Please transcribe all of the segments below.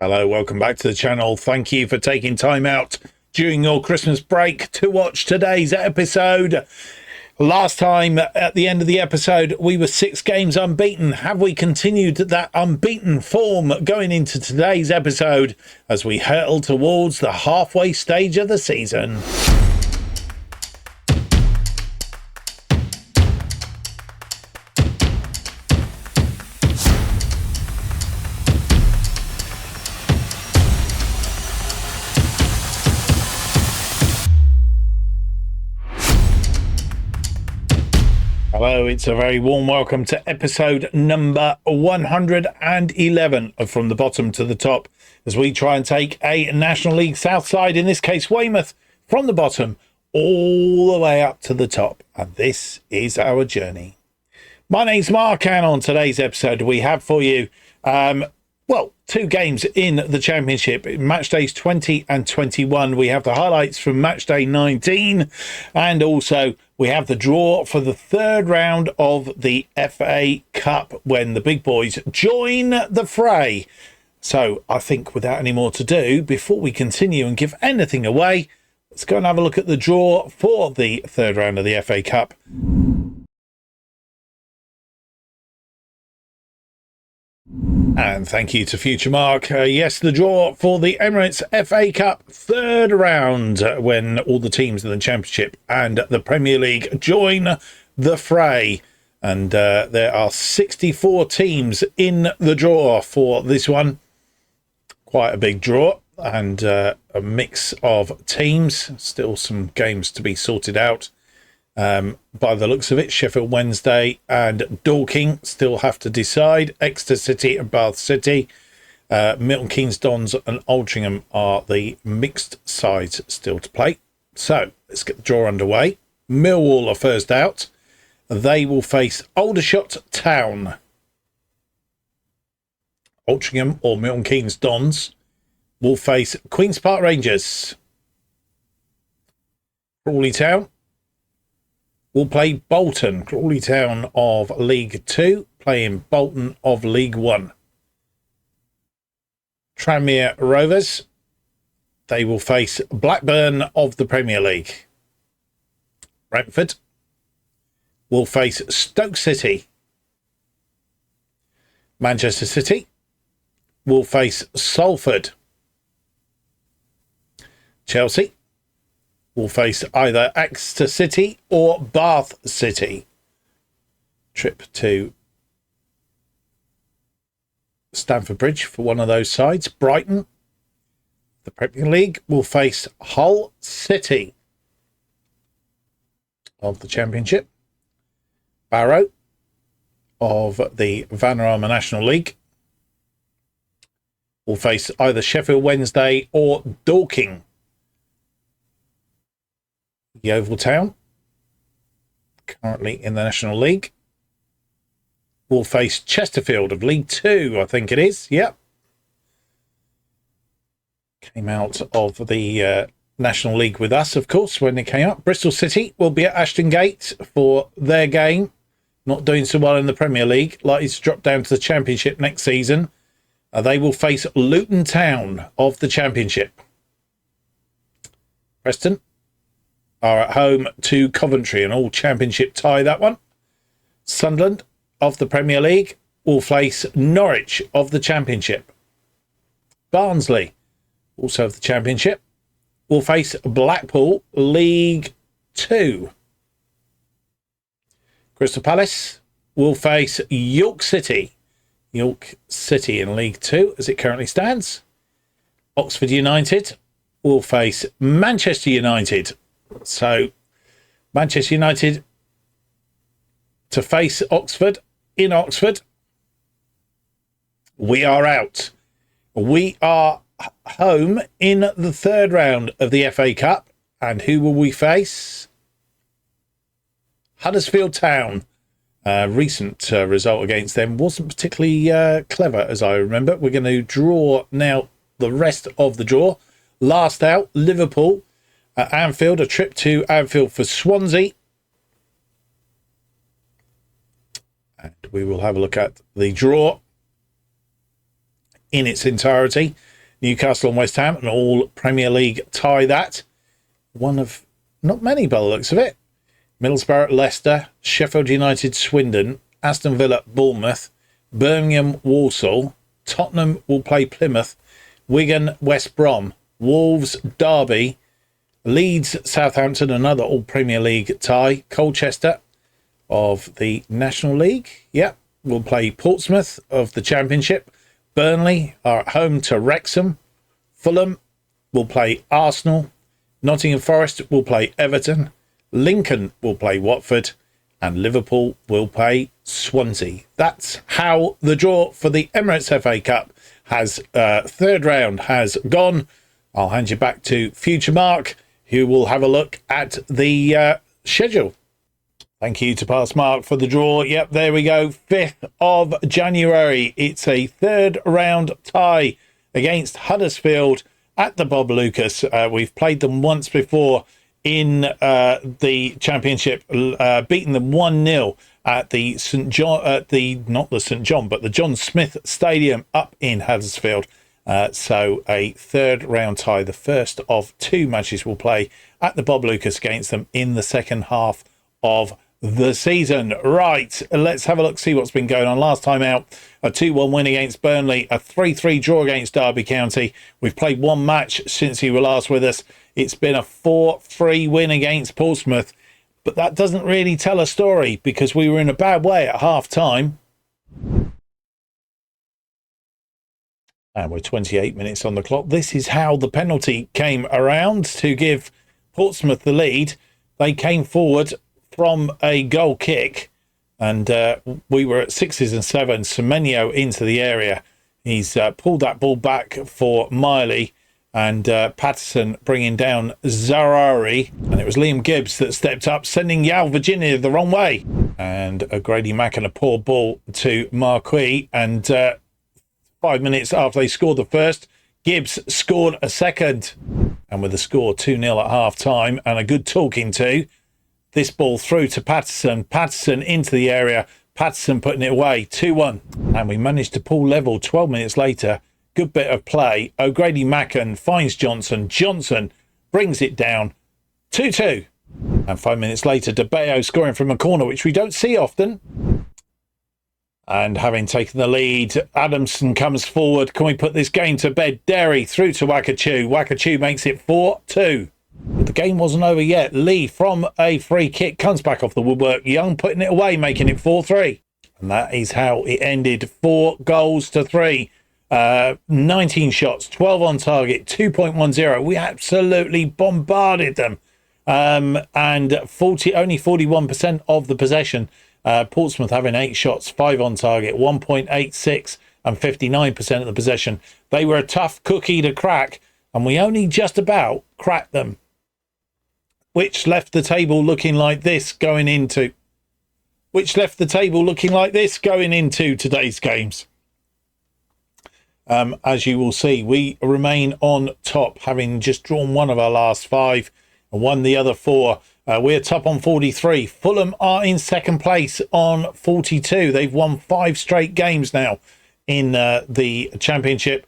Hello, welcome back to the channel. Thank you for taking time out during your Christmas break to watch today's episode. Last time at the end of the episode, we were 6 games unbeaten. Have we continued that unbeaten form going into today's episode as we hurtle towards the halfway stage of the season? Hello, it's a very warm welcome to episode number 111 of From the Bottom to the Top, as we try and take a National League South side, in this case Weymouth, from the bottom all the way up to the top. And this is our journey. My name's Mark, and on today's episode we have for you, 2 games in the Championship, match days 20 and 21. We have the highlights from match day 19, and also we have the draw for the third round of the FA Cup when the big boys join the fray. So I think without any more to do, before we continue and give anything away, let's go and have a look at the draw for the third round of the FA Cup. And thank you to Future Mark. Yes, the draw for the Emirates FA Cup third round, when all the teams in the Championship and the Premier League join the fray. And there are 64 teams in the draw for this one. Quite a big draw, and a mix of teams. Still some games to be sorted out. By the looks of it, Sheffield Wednesday and Dorking still have to decide. Exeter City and Bath City, Milton Keynes Dons and Altrincham are the mixed sides still to play. So let's get the draw underway. Millwall are first out. They will face Aldershot Town. Altrincham or Milton Keynes Dons will face Queen's Park Rangers. Crawley Town will play Bolton. Crawley Town of League 2 playing Bolton of League 1. Tranmere Rovers, they will face Blackburn of the Premier League. Brentford will face Stoke City. Manchester City will face Salford. Chelsea will face either Exeter City or Bath City. Trip to Stamford Bridge for one of those sides. Brighton, the Premier League, will face Hull City of the Championship. Barrow of the Vanarama National League will face either Sheffield Wednesday or Dorking. Yeovil Town, currently in the National League, will face Chesterfield of League 2, I think it is. Yep. Came out of the National League with us, of course, when they came up. Bristol City will be at Ashton Gate for their game. Not doing so well in the Premier League. Likely to drop down to the Championship next season. They will face Luton Town of the Championship. Preston are at home to Coventry, an all-Championship tie, that one. Sunderland of the Premier League will face Norwich of the Championship. Barnsley, also of the Championship, will face Blackpool, League 2. Crystal Palace will face York City. York City in League 2 as it currently stands. Oxford United will face Manchester United. So Manchester United to face Oxford in Oxford. We are out. We are home in the third round of the FA Cup. And who will we face? Huddersfield Town. Recent result against them wasn't particularly clever, as I remember. We're going to draw now the rest of the draw. Last out, Liverpool at Anfield, a trip to Anfield for Swansea. And we will have a look at the draw in its entirety. Newcastle and West Ham, an all Premier League tie that. One of not many by the looks of it. Middlesbrough, Leicester, Sheffield United, Swindon, Aston Villa, Bournemouth, Birmingham, Walsall, Tottenham will play Plymouth, Wigan, West Brom, Wolves, Derby, Leeds, Southampton, another all Premier League tie. Colchester of the National League, will play Portsmouth of the Championship. Burnley are at home to Wrexham. Fulham will play Arsenal. Nottingham Forest will play Everton. Lincoln will play Watford. And Liverpool will play Swansea. That's how the draw for the Emirates FA Cup has third round has gone. I'll hand you back to Future Mark, who will have a look at the schedule. Thank you to Past Mark for the draw. Yep, there we go. 5th of January. It's a third round tie against Huddersfield at the Bob Lucas. We've played them once before in the Championship, beating them 1-0 at the the John Smith Stadium up in Huddersfield. So a third round tie. The first of two matches we'll play at the Bob Lucas against them in the second half of the season. Right, let's have a look, see what's been going on. Last time out, a 2-1 win against Burnley, a 3-3 draw against Derby County. We've played one match since you were last with us. It's been a 4-3 win against Portsmouth, but that doesn't really tell a story because we were in a bad way at half time. And we're 28 minutes on the clock. This is how the penalty came around to give Portsmouth the lead. They came forward from a goal kick, and we were at 6s and 7s. Semenyo into the area. He's pulled that ball back for Miley, and Patterson bringing down Zarari, and it was Liam Gibbs that stepped up, sending Yao Virginia the wrong way. And a Grady Mack and a poor ball to Marquis, and 5 minutes after they scored the first, Gibbs scored a second. And with the score 2-0 at half time and a good talking to, this ball through to Patterson. Patterson into the area. Patterson putting it away. 2-1. And we managed to pull level 12 minutes later. Good bit of play. O'Grady Macken finds Johnson. Johnson brings it down. 2-2. And 5 minutes later, De Bayo scoring from a corner, which we don't see often. And having taken the lead, Adamson comes forward. Can we put this game to bed? Derry through to Wakachu. Wakachu makes it 4-2. But the game wasn't over yet. Lee from a free kick comes back off the woodwork. Young putting it away, making it 4-3. And that is how it ended. 4-3. 19 shots, 12 on target, 2.10. We absolutely bombarded them. And only 41% of the possession. Portsmouth having 8 shots, 5 on target, 1.86 and 59% of the possession. They were a tough cookie to crack, and we only just about cracked them, which left the table looking like this going into today's games. As you will see, we remain on top, having just drawn one of our last 5 and won the other 4. We're top on 43. Fulham are in second place on 42. They've won 5 straight games now in the Championship.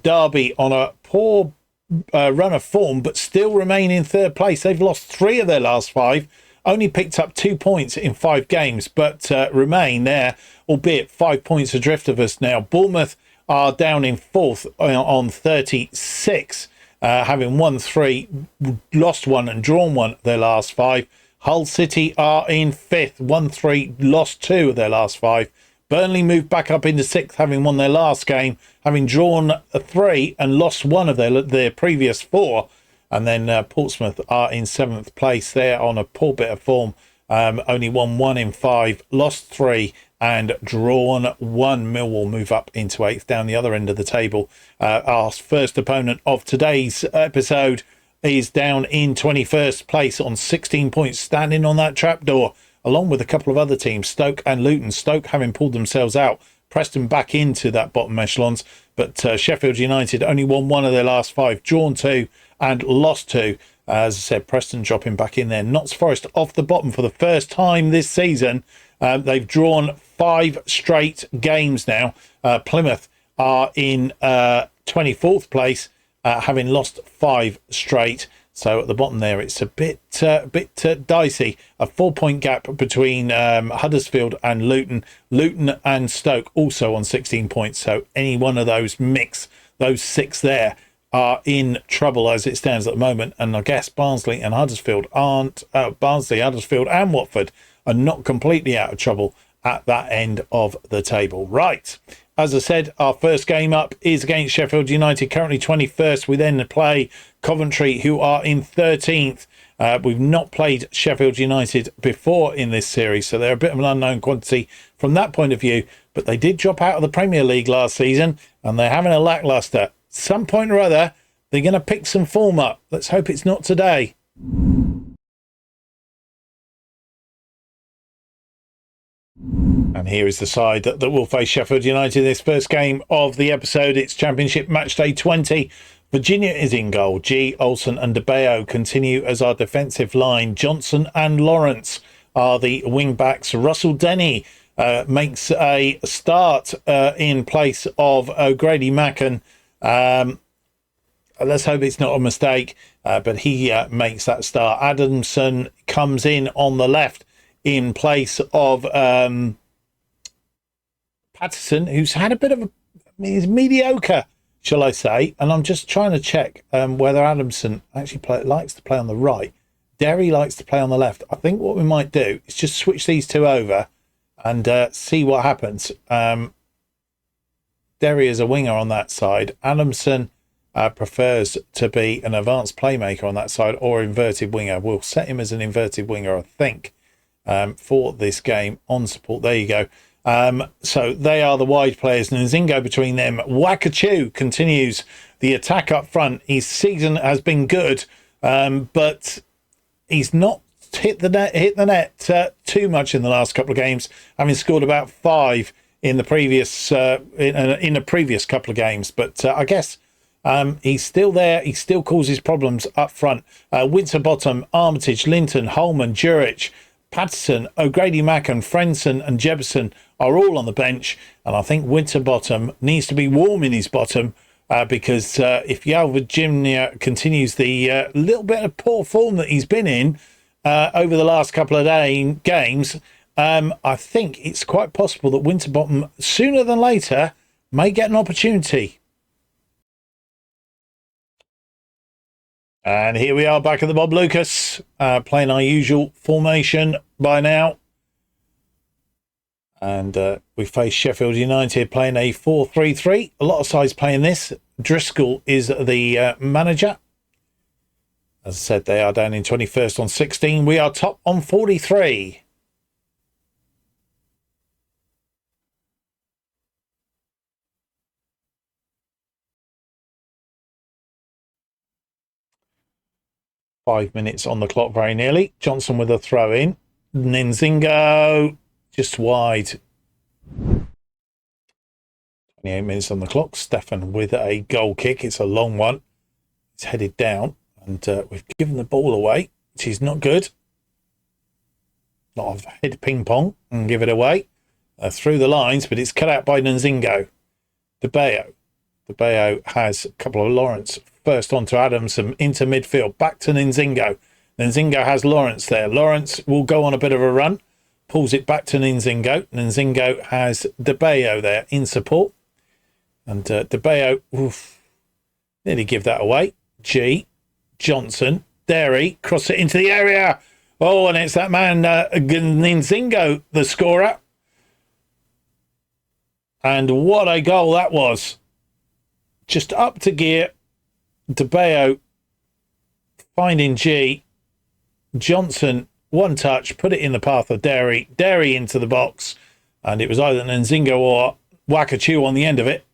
Derby on a poor run of form, but still remain in third place. They've lost 3 of their last 5, only picked up 2 points in 5 games, but remain there, albeit 5 points adrift of us now. Bournemouth are down in 4th on 36, having won 3, lost 1 and drawn 1 of their last 5. Hull City are in 5th, won 3, lost 2 of their last 5. Burnley moved back up into 6th, having won their last game, having drawn 3 and lost 1 of their previous 4. And then Portsmouth are in 7th place. They're on a poor bit of form. Only won 1 in 5, lost 3 and drawn 1. Millwall move up into 8th down the other end of the table. Our first opponent of today's episode is down in 21st place on 16 points, standing on that trapdoor, along with a couple of other teams, Stoke and Luton. Stoke having pulled themselves out, Preston back into that bottom echelons, but Sheffield United only won 1 of their last 5, drawn 2 and lost 2. As I said, Preston dropping back in there. Notts Forest off the bottom for the first time this season. They've drawn 5 straight games now. Plymouth are in 24th place, having lost 5 straight. So at the bottom there, it's a bit dicey. A 4-point gap between Huddersfield and Luton. Luton and Stoke also on 16 points. So any one of those those 6 there, are in trouble as it stands at the moment. And I guess Barnsley and Huddersfield aren't. Barnsley, Huddersfield and Watford are not completely out of trouble at that end of the table. Right. As I said, our first game up is against Sheffield United, currently 21st. We then play Coventry, who are in 13th. We've not played Sheffield United before in this series, so they're a bit of an unknown quantity from that point of view. But they did drop out of the Premier League last season, and they're having a lacklustre. Some point or other, they're going to pick some form up. Let's hope it's not today. And here is the side that will face Sheffield United this first game of the episode. It's Championship Match Day 20. Virginia is in goal. G, Olsen and De Bayo continue as our defensive line. Johnson and Lawrence are the wing backs. Russell Denny makes a start in place of O'Grady Macken. Let's hope it's not a mistake, but he makes that start. Adamson comes in on the left in place of Patterson, who's had a bit of he's mediocre, shall I say. And I'm just trying to check whether Adamson actually likes to play on the right. Derry likes to play on the left. I think what we might do is just switch these two over and see what happens. Derry is a winger on that side. Adamson prefers to be an advanced playmaker on that side, or inverted winger. We'll set him as an inverted winger, I think, for this game on support. There you go. So they are the wide players. Nzingo between them. Wakachu continues the attack up front. His season has been good, but he's not hit the net too much in the last couple of games, having scored about 5 in the previous in the previous couple of games. But I guess he's still there. He still causes problems up front. Winterbottom, Armitage, Linton, Holman, Jurich, Patterson, O'Grady Macken, Frenson and Jebson are all on the bench. And I think Winterbottom needs to be warm in his bottom because if Yale Virginia continues the little bit of poor form that he's been in over the last couple of games, I think it's quite possible that Winterbottom, sooner than later, may get an opportunity. And here we are back at the Bob Lucus, playing our usual formation by now. And we face Sheffield United playing a 4-3-3. A lot of sides playing this. Driscoll is the manager. As I said, they are down in 21st on 16. We are top on 43. Five minutes on the clock, very nearly. Johnson with a throw in. Nzingo just wide. 28 minutes on the clock. Stefan with a goal kick. It's a long one. It's headed down, and we've given the ball away, which is not good. Lot of head ping pong and give it away through the lines, but it's cut out by Nzingo. De Bayo. De Bayo has a couple of Lawrence. First on to Adamson, into midfield, back to Nzingo. Nzingo has Lawrence there. Lawrence will go on a bit of a run, pulls it back to Nzingo. Nzingo has De Bayo there in support. And De Bayo, nearly give that away. G, Johnson, Derry, cross it into the area. Oh, and it's that man, Nzingo, the scorer. And what a goal that was. Just up to gear. De Bayo finding G. Johnson, one touch, put it in the path of Derry. Derry into the box. And it was either Nzingo or Wakachu on the end of it.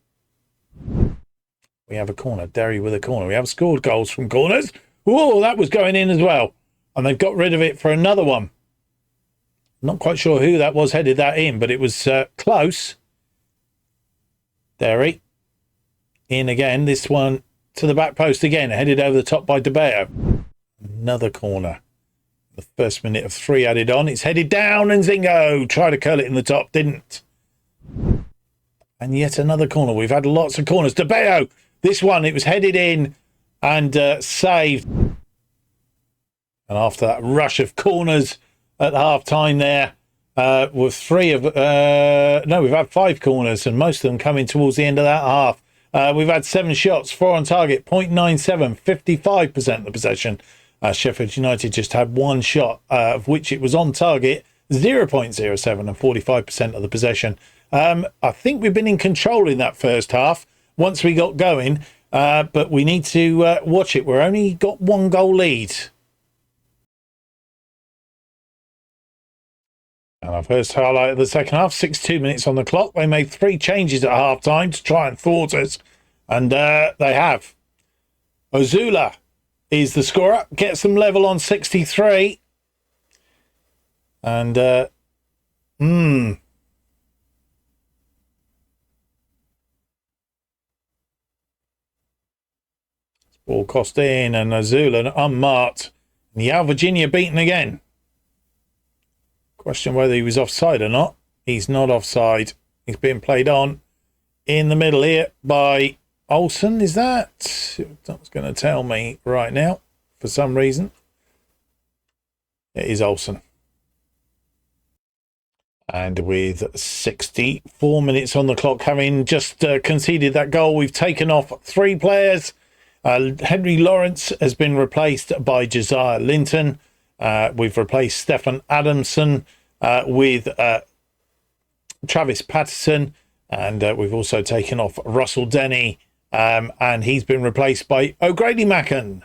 We have a corner. Derry with a corner. We have scored goals from corners. Whoa, that was going in as well. And they've got rid of it for another one. Not quite sure who that was headed that in, but it was close. Derry. In again. This one to the back post again, headed over the top by De Bayo. Another corner. The first minute of 3 added on. It's headed down, and Nzingo tried to curl it in the top, didn't. And yet another corner. We've had lots of corners. De Bello, this one, it was headed in and saved. And after that rush of corners at half-time there, with we've had 5 corners, and most of them coming towards the end of that half. We've had 7 shots, 4 on target, 0.97, 55% of the possession. Sheffield United just had 1 shot, of which it was on target, 0.07 and 45% of the possession. I think we've been in control in that first half once we got going, but we need to watch it. We're only got 1 goal lead. And our first highlight of the second half, 62 minutes on the clock. They made 3 changes at half time to try and thwart us, and they have. Ozula is the scorer, gets them level on 63. And ball crossed in, and Ozula unmarked. And Yao Virginia beaten again. Question whether he was offside or not. He's not offside. He's being played on in the middle here by Olsen. Is that? That's going to tell me right now for some reason. It is Olsen. And with 64 minutes on the clock, having just conceded that goal, we've taken off 3 players. Henry Lawrence has been replaced by Josiah Linton. We've replaced Stefan Adamson with Travis Patterson, and we've also taken off Russell Denny, and he's been replaced by O'Grady Macken.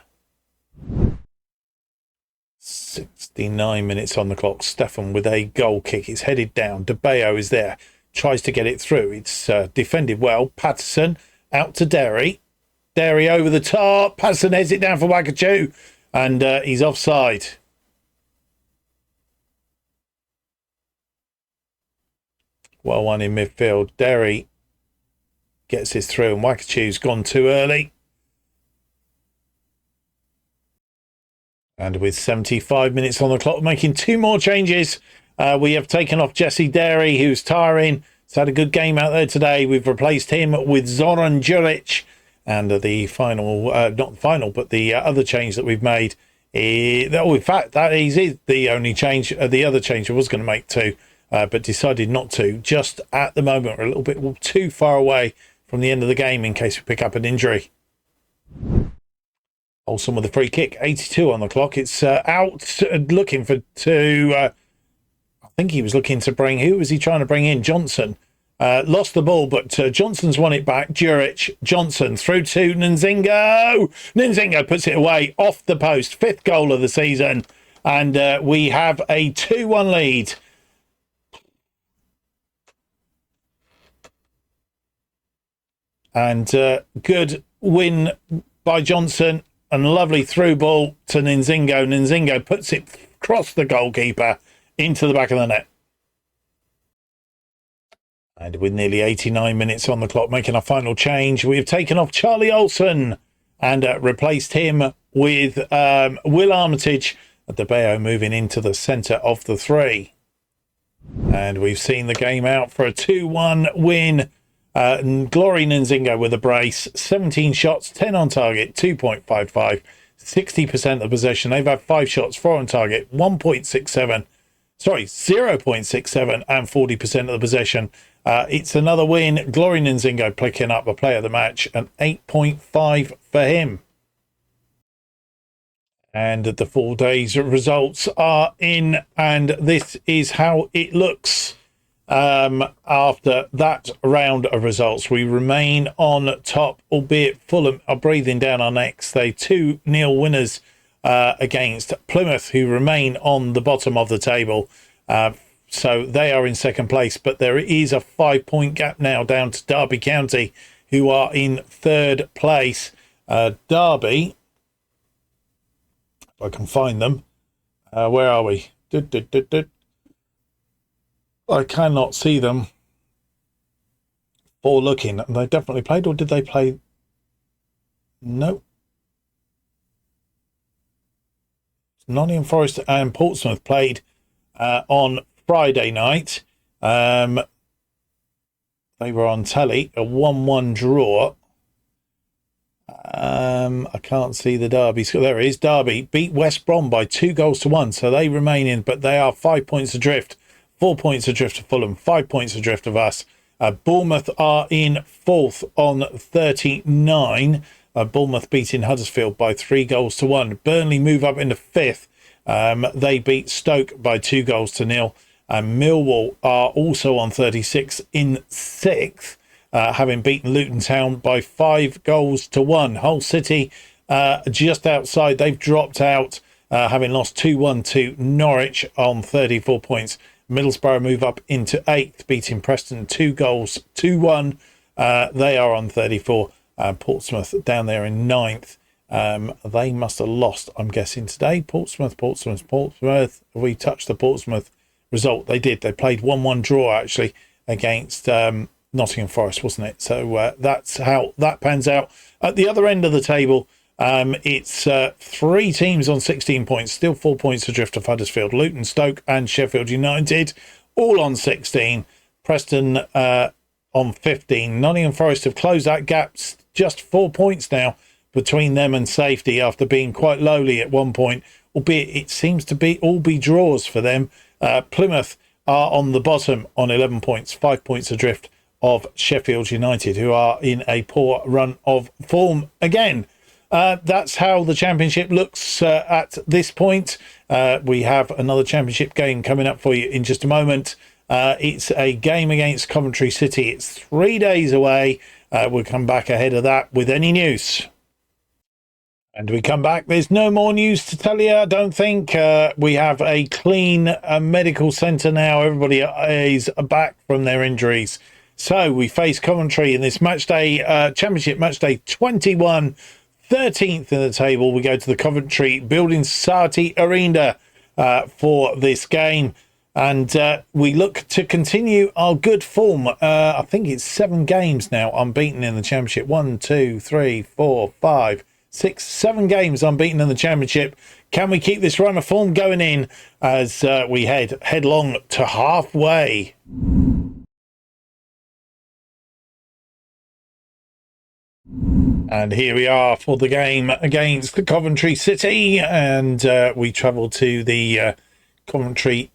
69 minutes on the clock. Stefan with a goal kick. It's headed down. De Bello is there. Tries to get it through. It's defended well. Patterson out to Derry. Derry over the top. Patterson heads it down for Wakachu, and he's offside. Well, one in midfield. Derry gets this through, and Wakachu's gone too early. And with 75 minutes on the clock, making 2 more changes, we have taken off Jesse Derry, who's tiring. He's had a good game out there today. We've replaced him with Zoran Juric. And the final, not the final, but the other change that we've made, in fact, that is the only change. The other change I was going to make 2, but decided not to. Just at the moment, we're a little bit too far away from the end of the game in case we pick up an injury. Olsen with a free kick, 82 on the clock. It's out, looking for 2. I think he was looking to bring, who was he trying to bring in? Johnson. Lost the ball, but Johnson's won it back. Juric, Johnson through to Nzingo. Nzingo puts it away off the post. 5th goal of the season. And we have a 2-1 lead. And good win by Johnson. And lovely through ball to Nzingo. Nzingo puts it across the goalkeeper into the back of the net. And with nearly 89 minutes on the clock, making our final change, we have taken off Charlie Olsen and replaced him with Will Armitage. De Bello moving into the centre of the 3. And we've seen the game out for a 2-1 win. Glory Nzingo with a brace. 17 shots, 10 on target, 2.55. 60% of the possession. They've had 5 shots, 4 on target, 0.67, and 40% of the possession. It's another win. Glory Nzingo picking up the player of the match, and 8.5 for him. And the 4 days results are in, and this is how it looks. After that round of results, we remain on top, albeit Fulham are breathing down our necks. They 2-0 winners against Plymouth, who remain on the bottom of the table. So they are in second place, but there is a 5-point gap now down to Derby County, who are in 3rd place. Derby, if I can find them, where are we? I cannot see them for looking. They definitely played, or did they play? No. Nottingham Forest and Portsmouth played on Friday night. they were on telly, a 1-1 draw. I can't see the Derby. So there it is. Derby beat West Brom by 2-1, so they remain in, but they are 5 points adrift. 4 points adrift of Fulham, 5 points adrift of us. Bournemouth are in 4th on 39. Bournemouth beating Huddersfield by 3-1. Burnley move up into 5th. They beat Stoke by 2-0. And Millwall are also on 36 in 6th. Having beaten Luton Town by 5-1. Hull City just outside. They've dropped out, having lost 2-1 to Norwich on 34 points. Middlesbrough move up into 8th, beating Preston 2-1. They are on 34. Portsmouth down there in 9th. They must have lost, I'm guessing, today. Portsmouth. We touched the Portsmouth result. They did. They played 1-1 draw, actually, against Nottingham Forest, wasn't it? So that's how that pans out. At the other end of the table, it's 3 teams on 16 points, still 4 points adrift of Huddersfield. Luton, Stoke and Sheffield United all on 16. Preston on 15. Nottingham Forest have closed that gap, just 4 points now between them and safety after being quite lowly at one point, albeit it seems to be all draws for them. Plymouth are on the bottom on 11 points, 5 points adrift of Sheffield United, who are in a poor run of form again. That's how the championship looks at this point. We have another championship game coming up for you in just a moment. It's a game against Coventry City. It's 3 days away. We'll come back ahead of that with any news. And we come back. There's no more news to tell you, I don't think. We have a clean medical centre now. Everybody is back from their injuries. So we face Coventry in this matchday, championship matchday 21, 13th in the table. We go to the Coventry Building Society Arena for this game. And we look to continue our good form. I think it's 7 games now unbeaten in the championship. 1, 2, 3, 4, 5, 6, 7 games unbeaten in the championship. Can we keep this run of form going in as we head headlong to halfway? And here we are for the game against the Coventry City, and we travel to the Coventry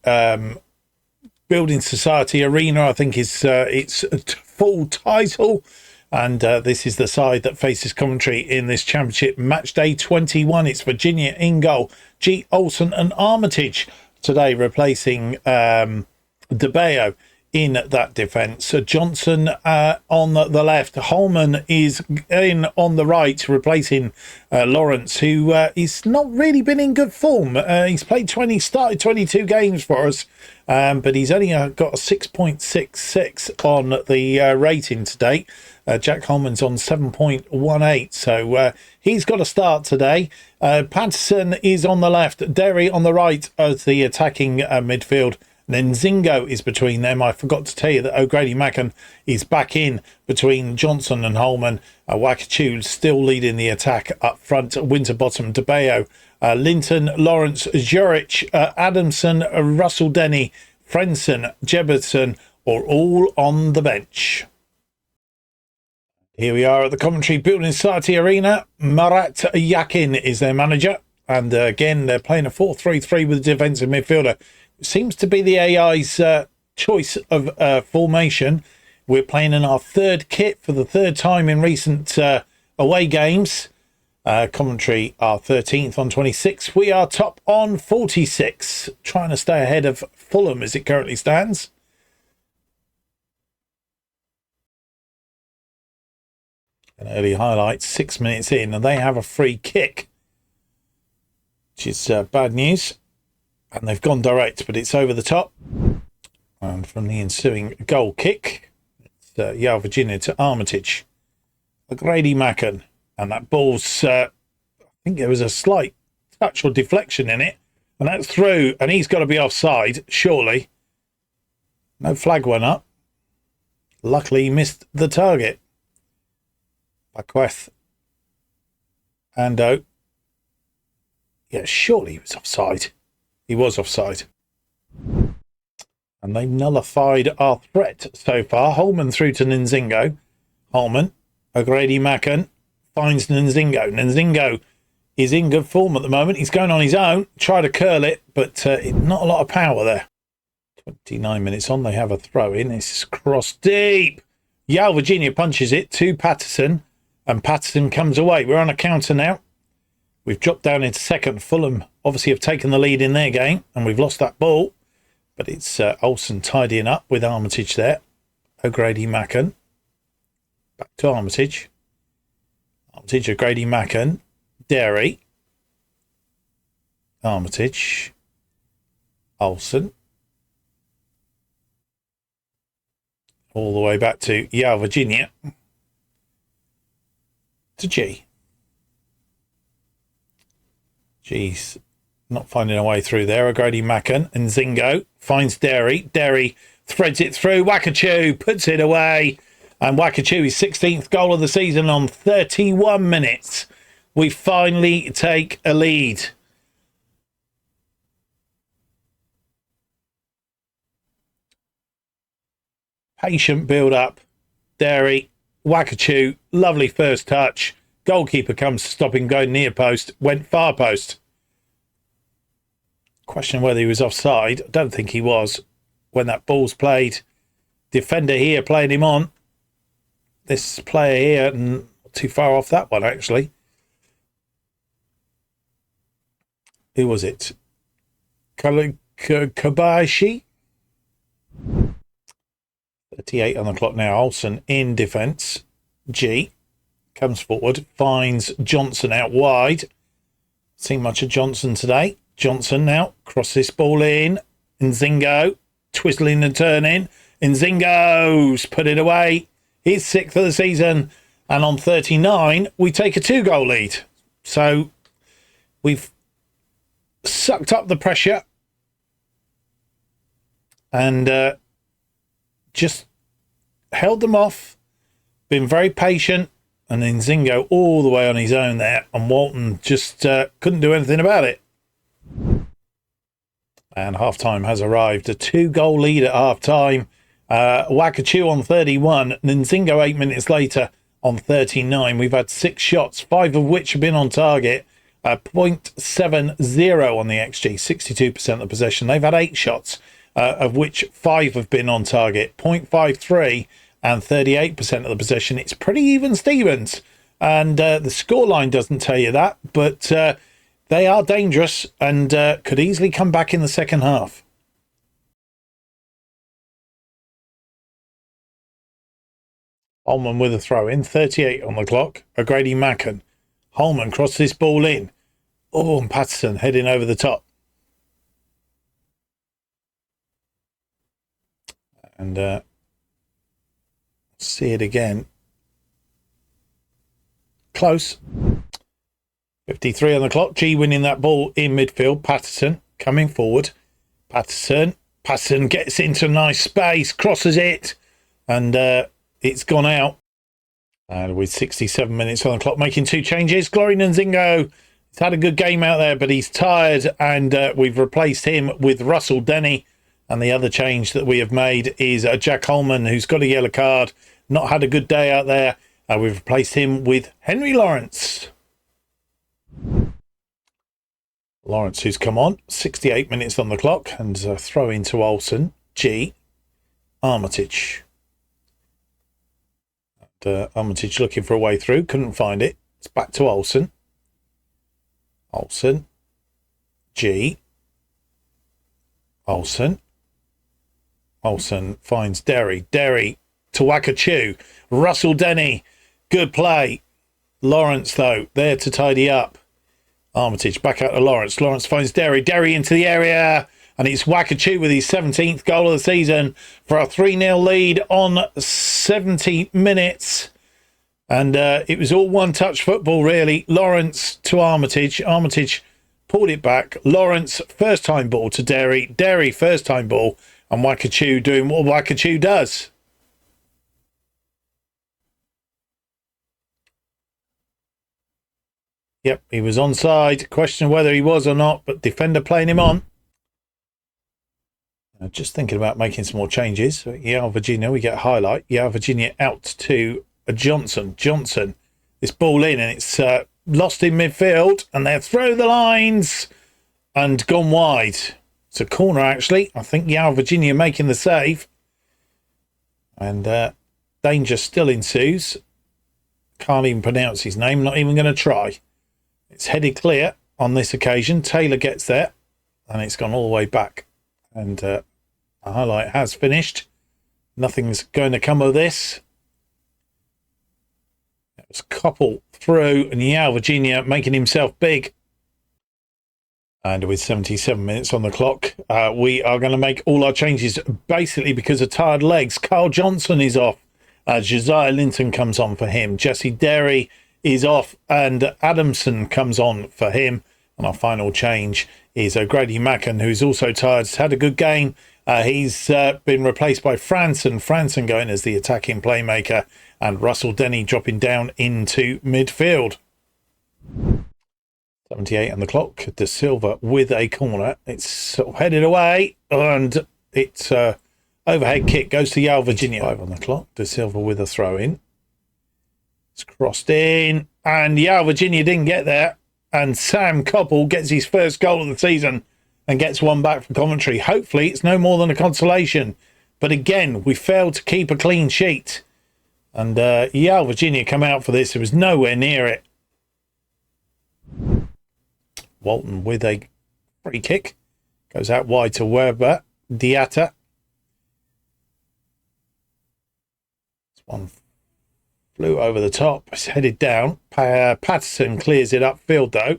Building Society Arena, I think is its full title. And this is the side that faces Coventry in this championship match day 21. It's Virginia in goal, G. Olsen and Armitage today replacing DeBeo in that defence. Johnson on the left. Holman is in on the right, replacing Lawrence, who is not really been in good form. He's started 22 games for us, but he's only got a 6.66 on the rating to date. Jack Holman's on 7.18, so he's got a start today. Patterson is on the left, Derry on the right as the attacking midfield. And then Zingo is between them. I forgot to tell you that O'Grady Mackin is back in between Johnson and Holman. Wakachul still leading the attack up front. Winterbottom, DeBeo, Linton, Lawrence, Juric, Adamson, Russell Denny, Frenson, Jebberson are all on the bench. Here we are at the Coventry Building Society Arena. Marat Yakin is their manager. And again, they're playing a 4-3-3 with a defensive midfielder. Seems to be the AI's choice of formation. We're playing in our third kit for the third time in recent away games. Coventry are 13th on 26. We are top on 46, trying to stay ahead of Fulham as it currently stands. An early highlight, 6 minutes in, and they have a free kick, which is bad news. And they've gone direct, but it's over the top. And from the ensuing goal kick, it's Yale Virginia to Armitage. O'Grady Mackin. And that ball's, I think there was a slight touch or deflection in it. And that's through, and he's got to be offside, surely. No flag went up. Luckily, he missed the target. Baqueth. Ando. Yeah, surely he was offside. He was offside. And they've nullified our threat so far. Holman through to Nzingo. Holman, O'Grady Macken finds Nzingo. Nzingo is in good form at the moment. He's going on his own. Try to curl it, but not a lot of power there. 29 minutes on, they have a throw in. This is cross deep. Yale Virginia punches it to Patterson, and Patterson comes away. We're on a counter now. We've dropped down into second. Fulham obviously have taken the lead in their game, and we've lost that ball. But it's Olsen tidying up with Armitage there. O'Grady Macken. Back to Armitage. Armitage, O'Grady Macken. Derry. Armitage. Olsen. All the way back to Yale Virginia. To G. G's not finding a way through there. O'Grady Macken and Nzingo finds Derry. Derry threads it through. Wakachoo puts it away. And Wakachoo, his 16th goal of the season on 31 minutes. We finally take a lead. Patient build up. Derry, Wakachoo, lovely first touch. Goalkeeper comes to stop him going near post, went far post. Question whether he was offside. I don't think he was when that ball's played. Defender here playing him on. This player here, not too far off that one actually. Who was it? Kobayashi? 38 on the clock now. Olsen in defence. G comes forward, finds Johnson out wide. Seen much of Johnson today. Johnson now cross this ball in. Nzingo twizzling and turning. Nzingo's put it away. He's 6th of the season, and on 39 we take a 2-goal lead. So we've sucked up the pressure and just held them off, been very patient, and then Nzingo all the way on his own there, and Walton just couldn't do anything about it. And half-time has arrived. A 2-goal lead at half-time. Wakachoo on 31, Nzingo 8 minutes later on 39. We've had 6 shots, 5 of which have been on target. 0.70 on the XG, 62% of possession. They've had 8 shots, of which 5 have been on target. 0.53 and 38% of the possession. It's pretty even Stevens. And the scoreline doesn't tell you that, but they are dangerous and could easily come back in the second half. Holman with a throw in, 38 on the clock. O'Grady Macken. Holman crosses this ball in. Oh, and Patterson heading over the top. And see it again. Close. 53 on the clock. G winning that ball in midfield. Patterson coming forward. Patterson gets into a nice space, crosses it, and it's gone out. And with 67 minutes on the clock, making 2 changes. Glory Nzingo, he's had a good game out there, but he's tired, and we've replaced him with Russell Denny. And the other change that we have made is Jack Holman, who's got a yellow card, not had a good day out there. We've replaced him with Henry Lawrence. Lawrence, who's come on, 68 minutes on the clock, and throw into Olsen. G. Armitage. Armitage looking for a way through, couldn't find it. It's back to Olsen. Olsen. G. Olsen. Olsen finds Derry. Derry to Wakachoo. Russell Denny. Good play. Lawrence, though, there to tidy up. Armitage back out to Lawrence. Lawrence finds Derry. Derry into the area. And it's Wakachoo with his 17th goal of the season for a 3-0 lead on 70 minutes. And it was all one-touch football, really. Lawrence to Armitage. Armitage pulled it back. Lawrence, first-time ball to Derry. Derry, first-time ball. And Wakachoo doing what Wakachoo does. Yep, he was onside. Question whether he was or not, but defender playing him on. Just thinking about making some more changes. Yeah, Virginia, we get a highlight. Yeah, Virginia out to Johnson. Johnson, this ball in, and it's lost in midfield, and they throw the lines and gone wide. It's a corner, actually. I think yeah, Virginia making the save. And danger still ensues. Can't even pronounce his name, not even going to try. It's headed clear on this occasion. Taylor gets there, and it's gone all the way back. And a highlight has finished. Nothing's going to come of this. It was Koppel through, and yeah, Virginia making himself big. And with 77 minutes on the clock, we are going to make all our changes basically because of tired legs. Carl Johnson is off. Josiah Linton comes on for him. Jesse Derry is off, and Adamson comes on for him. And our final change is Grady Macken, who's also tired. He's had a good game. He's been replaced by Franson. Franson going as the attacking playmaker, and Russell Denny dropping down into midfield. 78 on the clock. De Silva with a corner. It's sort of headed away, and it's overhead kick goes to Yale Virginia. 5 on the clock. De Silva with a throw in. It's crossed in, and Yale Virginia didn't get there. And Sam Koppel gets his first goal of the season and gets one back from Coventry. Hopefully, it's no more than a consolation. But again, we failed to keep a clean sheet. And Yale Virginia come out for this. It was nowhere near it. Walton with a free kick. Goes out wide to Werber. Diatta. This one flew over the top. It's headed down. Patterson clears it upfield, though.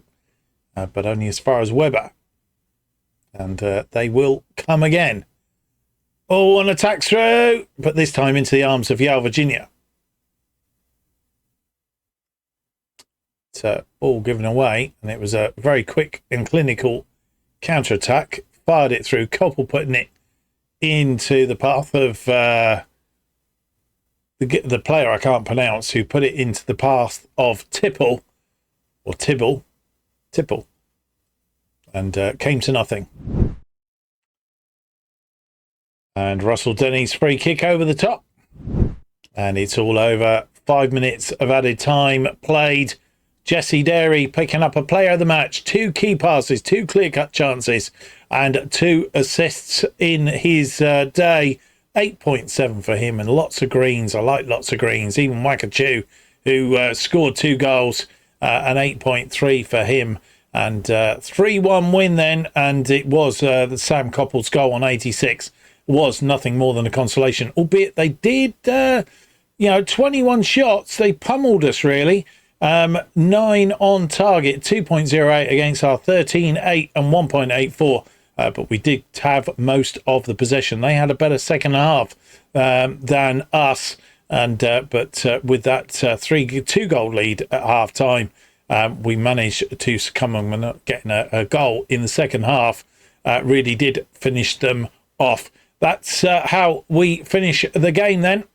But only as far as Webber. And they will come again. Oh, an attack through. But this time into the arms of Yale Virginia. It's all given away. And it was a very quick and clinical counter-attack. Fired it through. Koppel putting it into the path of the player I can't pronounce, who put it into the path of Tipple. And came to nothing. And Russell Denny's free kick over the top. And it's all over. 5 minutes of added time played. Jesse Derry picking up a player of the match. 2 key passes, 2 clear-cut chances, and 2 assists in his day. 8.7 for him, and lots of greens. I like lots of greens. Even Wakachu, who scored 2 goals, an 8.3 for him. And 3-1 win then, and it was the Sam Koppel's goal on 86 was nothing more than a consolation, albeit they did 21 shots. They pummeled us, really. 9 on target, 2.08 against our 13.8 and 1.84. But we did have most of the possession. They had a better second half than us, and but with that 2-goal lead at half time, we managed to succumb and not getting a goal in the second half. Really did finish them off. That's how we finish the game then.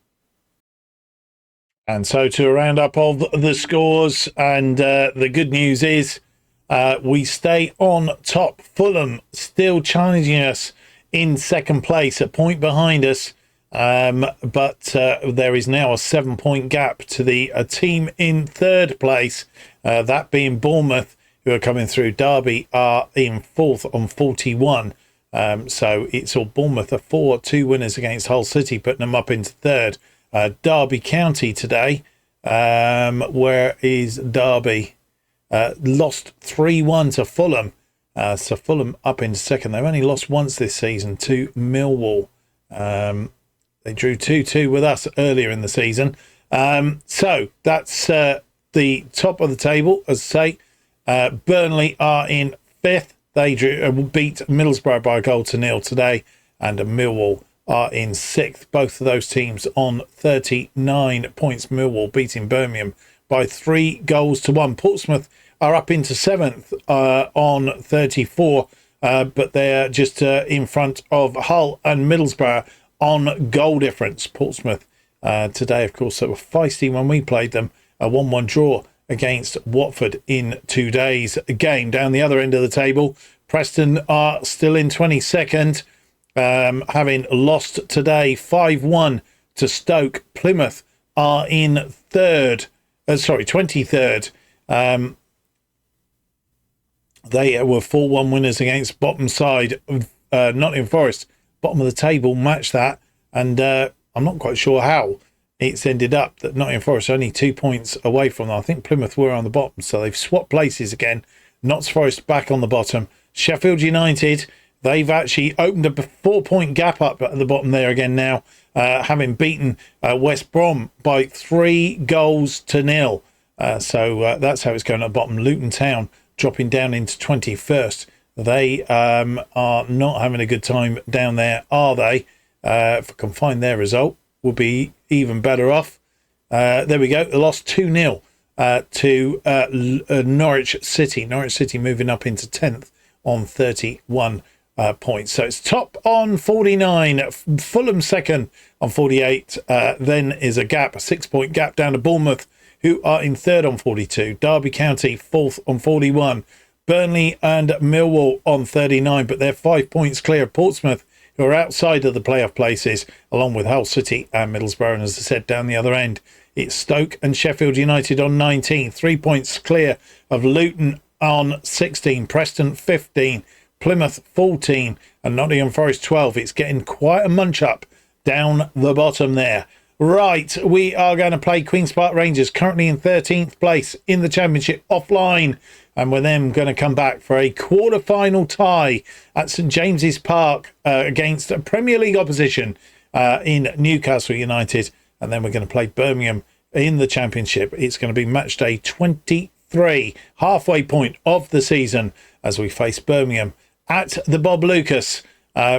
And so to a roundup of the scores, and the good news is we stay on top. Fulham still challenging us in second place, a point behind us. But there is now a 7-point gap to the team in third place, that being Bournemouth, who are coming through. Derby are in fourth on 41. So it's all Bournemouth are 4-2 winners against Hull City, putting them up into third. Derby County today. Where is Derby? Lost 3-1 to Fulham. So Fulham up into second. They've only lost once this season to Millwall. They drew 2-2 with us earlier in the season. So that's the top of the table, as I say. Burnley are in fifth. They beat Middlesbrough by 1-0 today, and Millwall are in sixth. Both of those teams on 39 points. Millwall beating Birmingham by 3-1. Portsmouth are up into seventh on 34, but they're just in front of Hull and Middlesbrough on goal difference. Portsmouth today, of course, they were feisty when we played them. A 1-1 draw against Watford in today's game. Down the other end of the table, Preston are still in 22nd. having lost today 5-1 to Stoke. Plymouth are in 23rd. They were 4-1 winners against bottom side Nottingham Forest. Bottom of the table matched that, and I'm not quite sure how it's ended up that Nottingham Forest are only 2 points away from them. I think Plymouth were on the bottom, so they've swapped places again. Notts Forest back on the bottom. Sheffield United, they've actually opened a 4-point gap up at the bottom there again now, having beaten West Brom by 3-0. So that's how it's going at the bottom. Luton Town dropping down into 21st. They are not having a good time down there, are they? If I can find their result, will be even better off. There we go. They lost 2-0 to Norwich City. Norwich City moving up into 10th on 31 points. So it's top on 49. Fulham second on 48. Then is a 6-point gap down to Bournemouth, who are in third on 42. Derby County fourth on 41. Burnley and Millwall on 39, but they're 5 points clear of Portsmouth, who are outside of the playoff places, along with Hull City and Middlesbrough. And as I said, down the other end, it's Stoke and Sheffield United on 19. 3 points clear of Luton on 16. Preston 15. Plymouth 14. And Nottingham Forest 12. It's getting quite a munch up down the bottom there. Right, we are going to play Queen's Park Rangers, currently in 13th place in the Championship, offline. And with them going to come back for a quarter-final tie at St James's Park against a Premier League opposition in Newcastle United. And then we're going to play Birmingham in the Championship. It's going to be match day 23, halfway point of the season, as we face Birmingham at the Bob Lucus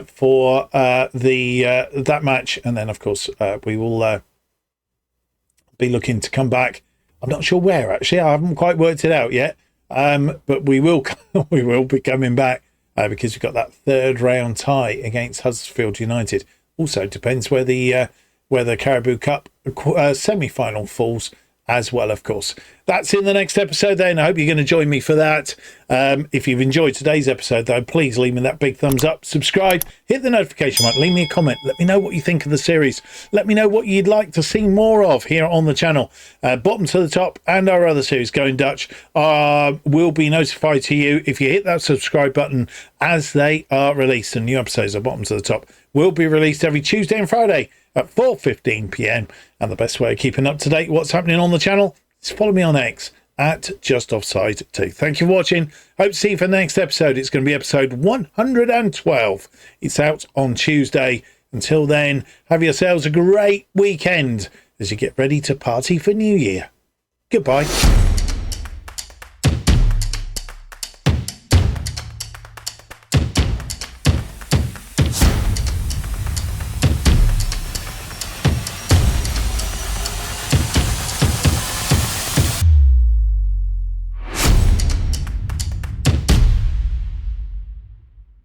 for that match. And then, of course, we will be looking to come back. I'm not sure where, actually. I haven't quite worked it out yet. But we will be coming back because we've got that third round tie against Huddersfield United. Also depends where the Caribou Cup semi-final falls as well, of course. That's in the next episode then. I hope you're going to join me for that. If you've enjoyed today's episode, though, please leave me that big thumbs up, subscribe, hit the notification button, leave me a comment, let me know what you think of the series, let me know what you'd like to see more of here on the channel. Bottom to the Top and our other series, Going Dutch, will be notified to you if you hit that subscribe button as they are released. And new episodes of Bottom to the Top will be released every Tuesday and Friday at 4:15 p.m. And the best way of keeping up to date what's happening on the channel is follow me on X at JustOffsideFM. Thank you for watching. Hope to see you for the next episode. It's going to be episode 112. It's out on Tuesday. Until then, have yourselves a great weekend as you get ready to party for New Year. Goodbye.